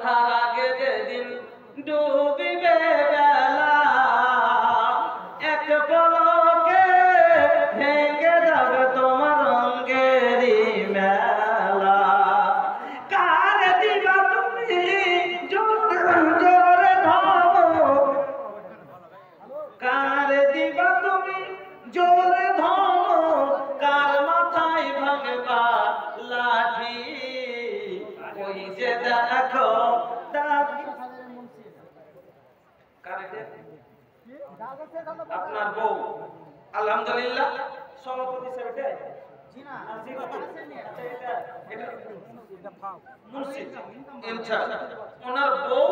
ওঠার আগে যেদিন ডুবিবে বেলা, এক পলকে ভেঙে যাবে তোমার রঙেরই মেলা। কার দিবা তুমি জোরে ধমক, কার দিবা তুমি জোরে ধমক, কার মাথায় ভাঙবা লাঠি। ওই যে দেখো আপনার বউ আলহামদুলিল্লাহ সভাপতি সাহেব ওনার বউ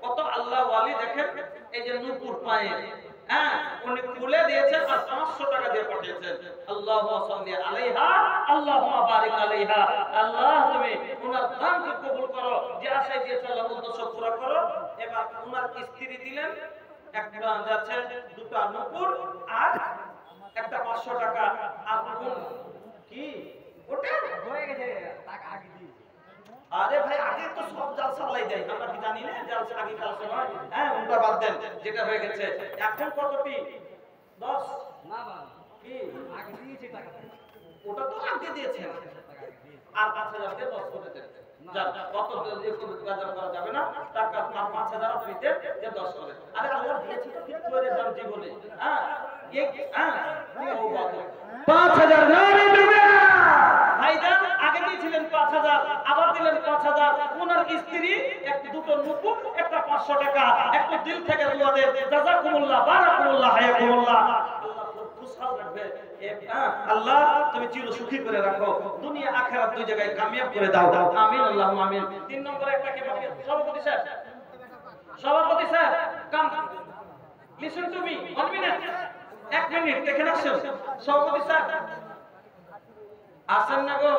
কত আল্লাহ ওয়ালি দেখেন। এই যে নূপুর পায়ে হ্যাঁ উনি খুলে দিয়েছেন আর 500 টাকা দিয়ে পাঠিয়েছেন। আল্লাহুম্মা সাল্লি আলাইহা আল্লাহুম্মা বারিক আলাইহা। আল্লাহ তুমি ওনার দানকে কবুল করো, যে আশায় দিয়েছেন আল্লাহ উদ্দেশ্য পুরো করো। এবার ওনার স্ত্রী দিলেন একটা যাচ্ছে দুটো নূপুর আর একটা 500 টাকা। আর কি ওটা হয়ে গেছে টাকা আগে দিয়ে। আরে ভাই আগে তো সব জালসা লাই দেয়, আমরা কি জানি না জালসা আগে জালসা হয়। হ্যাঁ ওটা বাদ দেন, যেটা হয়ে গেছে। এখন কতটি 10 না বাবা কি আগে দিয়েছে টাকা, ওটা তো আগে দিয়েছে আর 5000 দিয়ে 10 করে দেন। যান কত দিয়ে কোনো বাজার করা যাবে না, টাকা 5000 ফ্রিতে যে 10 করে। আরে আল্লাহ দিয়েছে তো ঠিক করে যান জীবনে। হ্যাঁ এক হ্যাঁ ও বাবা 5000 নারে দিবে ভাইজান। আগে দিয়েছিলেন 5000 আবার দিলেন 5000। ওনার স্ত্রী একটা দুটো নূপুর একটা 500 টাকা। একটু দিল থেকে দোয়া দেন জাযাকুমুল্লাহ বারাকাতুল্লাহ হায়াকুমুল্লাহ। আল্লাহ খুব খুশহাল রাখবে। আল্লাহ তুমি চির সুখী করে রাখো, দুনিয়া আখিরাত দুই জায়গায় কামিয়াব করে দাও। আমিন আল্লাহুম্মা আমিন। 3 নম্বরে একটা কি বাকি? সভাপতি সাহেব, সভাপতি সাহেব come listen to me 1 minute, 1 minute দেখে আসছেন। সভাপতি সাহেব আসেন না গো।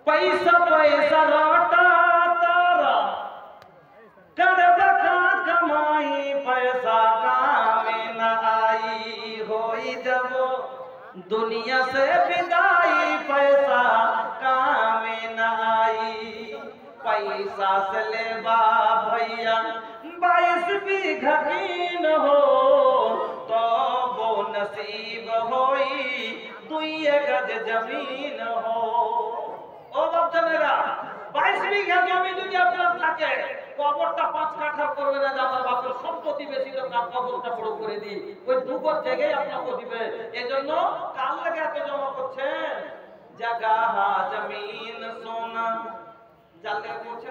पैसा पैसा रोटा तारा कर बका कमाई, पैसा काम न आई होई जब दुनिया से विदाई, पैसा काम न आई। पैसा से ले बा भैया 22 बीघा कीन हो, तो वो नसीब होई 2 गज जमीन हो। ও বাপজানেরা 22 বিঘা জমি যদি আপনার থাকে, কবরটা 5 কাঠা করবে না যে আমার বাপের সম্পত্তি বেশি তো তার কবরটা বড় করে দিই। ওই দুগর জায়গায় আপনাকে দিবে। এজন্য কাল লাগে এত জমা করছেন, জায়গা জমিন সোনা জানলে করছেন।